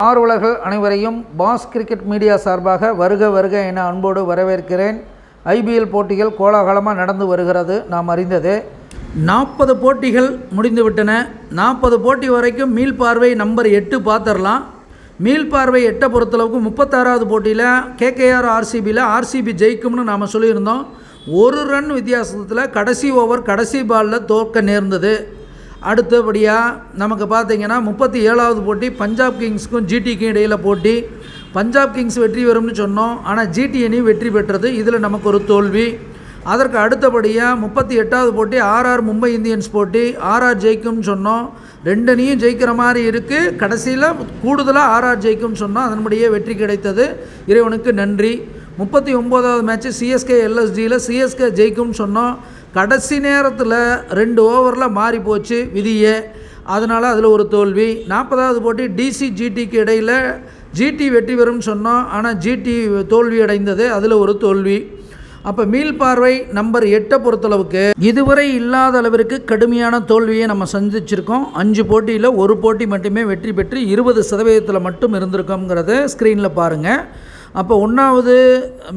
ஆர்வலர்கள் அனைவரையும் pass cricket media சார்பாக வருக வருக என அன்போடு வரவேற்கிறேன். ஐபிஎல் போட்டிகள் கோலாகலமாக நடந்து வருகிறது, நாம் அறிந்தது. 40 போட்டிகள் முடிந்துவிட்டன. 40 போட்டி வரைக்கும் மீள்பார்வை நம்பர் 8 பார்த்துடலாம். மீள்பார்வை 8 பொறுத்தளவுக்கு 36வது போட்டியில் கேகேஆர் ஆர்சிபி ஜெயிக்கும்னு நாம் சொல்லியிருந்தோம். ஒரு ரன் வித்தியாசத்தில் கடைசி ஓவர் கடைசி பாலில் தோற்க நேர்ந்தது. அடுத்தபடியாக நமக்கு பார்த்திங்கன்னா 37வது போட்டி பஞ்சாப் கிங்ஸுக்கும் ஜிடிக்கும் இடையில் போட்டி. பஞ்சாப் கிங்ஸ் வெற்றி பெறும்னு சொன்னோம், ஆனால் ஜிடி அணி வெற்றி பெற்றது. இதில் நமக்கு ஒரு தோல்வி. அதற்கு அடுத்தபடியாக 38வது போட்டி ஆர்ஆர் மும்பை இந்தியன்ஸ் போட்டி. ஆர்ஆர் ஜெயிக்கும்னு சொன்னோம், 2 அணியும் ஜெயிக்கிற மாதிரி இருக்குது. கடைசியில் கூடுதலாக ஆர்ஆர் ஜெயிக்கும்னு சொன்னோம், அதன்படியே வெற்றி கிடைத்தது, இறைவனுக்கு நன்றி. 39வது மேட்ச்சு சிஎஸ்கே எல்எஸ்டியில் சிஎஸ்கே ஜெயிக்கும்னு சொன்னோம், கடைசி நேரத்தில் 2 ஓவரில் மாறி போச்சு விதியே, அதனால் அதில் ஒரு தோல்வி. 40வது போட்டி டிசி ஜிடிக்கு இடையில் ஜிடி வெற்றி பெறும்னு சொன்னோம், ஆனால் ஜிடி தோல்வி அடைந்தது, அதில் ஒரு தோல்வி. அப்போ மீள்பார்வை நம்பர் 8 பொறுத்தளவுக்கு இதுவரை இல்லாத அளவிற்கு கடுமையான தோல்வியை நம்ம சந்திச்சிருக்கோம். 5 போட்டியில் 1 போட்டி மட்டுமே வெற்றி பெற்று 20% மட்டும் இருந்திருக்கோங்கிறத ஸ்க்ரீனில் பாருங்கள். அப்போ 1வது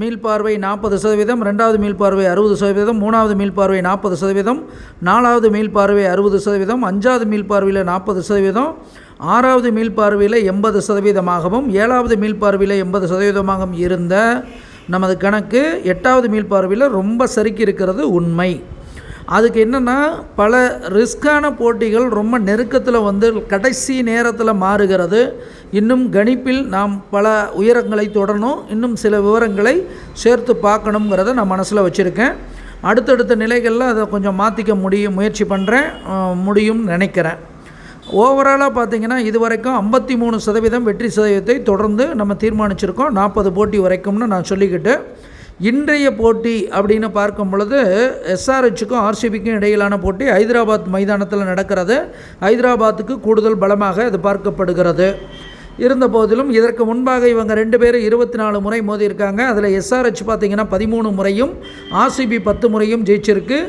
மீள்பார்வை 40%, 2வது மீள்பார்வை 60%, 3வது மீள்பார்வை 40%, 4வது மீள்பார்வை 60%, 5வது மீள்பார்வையில் 40%, 6வது மீள்பார்வையில் 80%, 7வது மீள்பார்வையில் 80% இருந்த நமது கணக்கு 8வது மீள்பார்வையில் ரொம்ப சறுக்கி இருக்கிறது உண்மை. அதுக்கு என்னென்னா, பல ரிஸ்கான போட்டிகள் ரொம்ப நெருக்கத்தில் வந்து கடைசி நேரத்தில் மாறுகிறது. இன்னும் கணிப்பில் நாம் பல உயரங்களை தொடரணும், இன்னும் சில விவரங்களை சேர்த்து பார்க்கணுங்கிறத நான் மனசில் வச்சுருக்கேன். அடுத்தடுத்த நிலைகளில் அதை கொஞ்சம் மாற்றிக்க முயற்சி பண்ணுறேன், முடியும்னு நினைக்கிறேன். ஓவராலாக பார்த்திங்கன்னா இதுவரைக்கும் 53% வெற்றி சதவீதத்தை தொடர்ந்து நம்ம தீர்மானிச்சிருக்கோம் 40 போட்டி வரைக்கும்னு நான் சொல்லிக்கிட்டு, இன்றைய போட்டி அப்படின்னு பார்க்கும் பொழுது எஸ்ஆர்ஹெச்சுக்கும் ஆர்சிபிக்கும் இடையிலான போட்டி ஹைதராபாத் மைதானத்தில் நடக்கிறது. ஹைதராபாத்துக்கு கூடுதல் பலமாக இது பார்க்கப்படுகிறது. இருந்த போதிலும் இதற்கு முன்பாக இவங்க 2 பேரும் 24 முறை மோதியிருக்காங்க. அதில் எஸ்ஆர்ஹெச் பார்த்திங்கன்னா 13 முறையும் ஆர்சிபி 10 முறையும் ஜெயிச்சிருக்கு.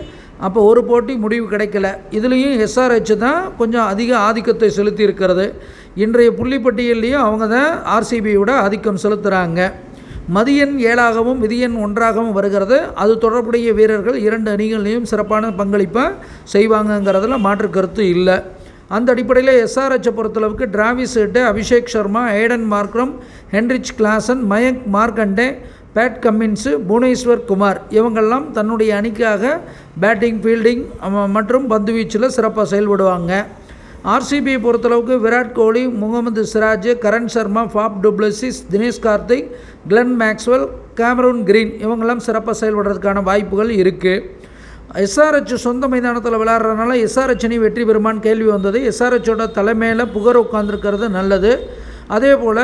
அப்போ ஒரு போட்டி முடிவு கிடைக்கல. இதுலேயும் எஸ்ஆர்ஹெச் தான் கொஞ்சம் அதிக ஆதிக்கத்தை செலுத்தி இருக்கிறது. இன்றைய புள்ளிப்பட்டியல்லையும் அவங்க தான் ஆர்சிபியோட ஆதிக்கம் செலுத்துகிறாங்க. மதியன் 7ஆகவும் விதியன் 1ஆகவும் வருகிறது. அது தொடர்புடைய வீரர்கள் 2 அணிகளையும் சிறப்பான பங்களிப்பை செய்வாங்கங்கிறதுல மாற்று கருத்து இல்லை. அந்த அடிப்படையில் எஸ்ஆர்ஹெச்சை பொறுத்தளவுக்கு Travis Head, Abhishek Sharma, Aiden Markram, Heinrich Klaasen, Mayank Markande, Pat Cummins, Bhuvneshwar Kumar இவங்கெல்லாம் தன்னுடைய அணிக்காக பேட்டிங், ஃபீல்டிங் மற்றும் பந்துவீச்சில் சிறப்பாக செயல்படுவாங்க. ஆர்சிபியை பொறுத்தளவுக்கு Virat Kohli, Mohammed Siraj, Karan Sharma, Faf du Plessis, Dinesh Karthik, Glenn Maxwell, Cameron Green இவங்கெல்லாம் சிறப்பாக செயல்படுறதுக்கான வாய்ப்புகள் இருக்குது. எஸ்ஆர்ஹெச் சொந்த மைதானத்தில் விளையாடுறதுனால எஸ்ஆர்ஹெச் அணி வெற்றி பெறுமான்னு கேள்வி வந்தது. எஸ்ஆர்ஹெச்சோட தலைமையில் புகர் உட்காந்துருக்கிறது நல்லது. அதே போல்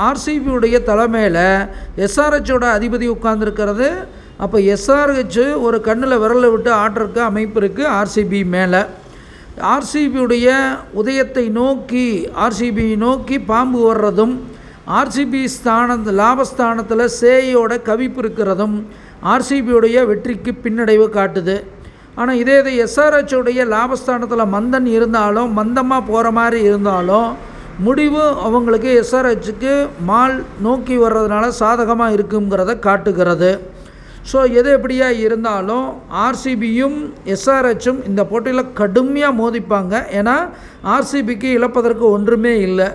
ஆர்சிபியுடைய தலைமையில் எஸ்ஆர்ஹெச்சோட அதிபதி உட்கார்ந்துருக்கிறது. அப்போ எஸ்ஆர்ஹெச் ஒரு கண்ணில் விரலை விட்டு ஆடுறதுக்கு அமைப்பு இருக்குது ஆர்சிபி மேலே. ஆர்சிபியுடைய உதயத்தை நோக்கி ஆர்சிபியை நோக்கி பாம்பு வர்றதும், ஆர்சிபி லாபஸ்தானத்தில் சேயோட கவிப்பு இருக்கிறதும் ஆர்சிபியுடைய வெற்றிக்கு பின்னடைவு காட்டுது. ஆனால் இதே எஸ்ஆர்ஹெச்சோடைய லாபஸ்தானத்தில் மந்தன் இருந்தாலும், மந்தமாக போகிற மாதிரி இருந்தாலும், முடிவு அவங்களுக்கு எஸ்ஆர்ஹெச்சுக்கு மால் நோக்கி வர்றதுனால சாதகமாக இருக்குங்கிறத காட்டுகிறது. ஸோ எது எப்படியா இருந்தாலும் ஆர்சிபியும் எஸ்ஆர்ஹெச்சும் இந்த போட்டியில் கடுமையாக மோதிப்பாங்க. ஏன்னா ஆர்சிபிக்கு இழப்பதற்கு ஒன்றுமே இல்லை.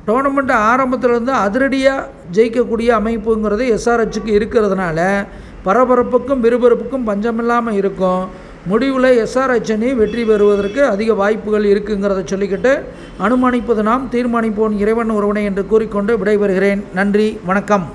டோர்னமெண்ட் ஆரம்பத்திலேருந்து அதிரடியாக ஜெயிக்கக்கூடிய அமைப்புங்கிறது எஸ்ஆர்ஹெச்சுக்கு இருக்கிறதுனால பரபரப்புக்கும் விறுவிறுப்புக்கும் பஞ்சமில்லாமல் இருக்கும். முடிவில் எஸ்ஆர்ஹெச் அணி வெற்றி பெறுவதற்கு அதிக வாய்ப்புகள் இருக்குங்கிறத சொல்லிக்கிட்டு, அனுமானிப்பது நாம் தீர்மானிப்போன் இறைவன் ஒருவனை என்று கூறிக்கொண்டு விடைபெறுகிறேன். நன்றி, வணக்கம்.